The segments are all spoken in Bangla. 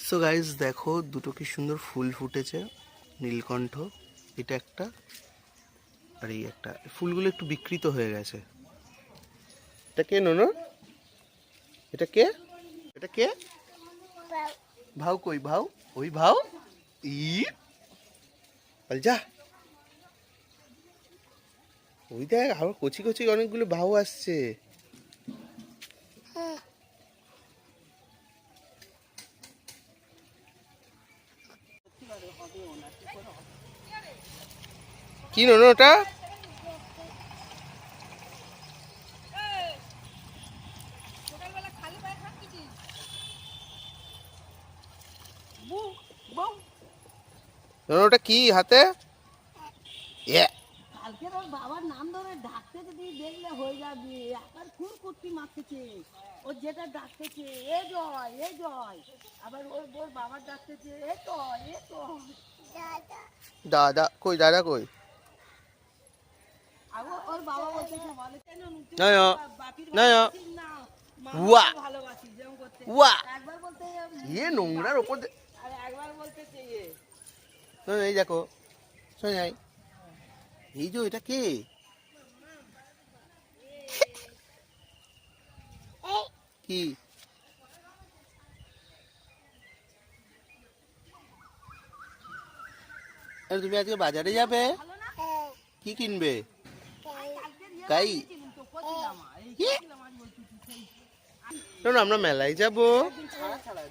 সো গাইজ দেখো দুটো কি সুন্দর ফুল ফুটেছে, নীলকণ্ঠ এটা একটা আর এই একটা। ফুলগুলো একটু বিকৃত হয়ে গেছে। এটা কে নোনো? এটা কে? এটা কে? ভাউ কই ভাউ? ওই ভাউ ই বল যা। ওই দেখ আবার কচি কচি অনেকগুলো ভাউ আসছে। কি নোনো ওটা? নোনো ওটা কি হাতে? কালকে ওর বাবার নাম ধরে ডাকতে যদি দেখলে হয়ে যাবে। আবার খুন কুটকি মারতেছে, ওর যেটা ডাকতেছে এ জয় এ জয়, আবার ওর বাবার ডাকতেছে এ তো এ তো দাদা কই? দাদা কই? আবার ওর বাবা বলতেছে বলে কেন না বাপির না না ওয়া ভালোবাসি যেমন করতে। ওয়া একবার বলতে নোংরার ওপর আর একবার বলতেছে এই দেখো শোনাই। এই যে এটা কে? কি তুমি আজকে বাজারে যাবে? কি কিনবে? গাই? শোনো আমরা মেলায় যাব,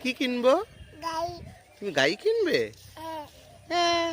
কি কিনবো? তুমি গাই কিনবে? হ্যাঁ।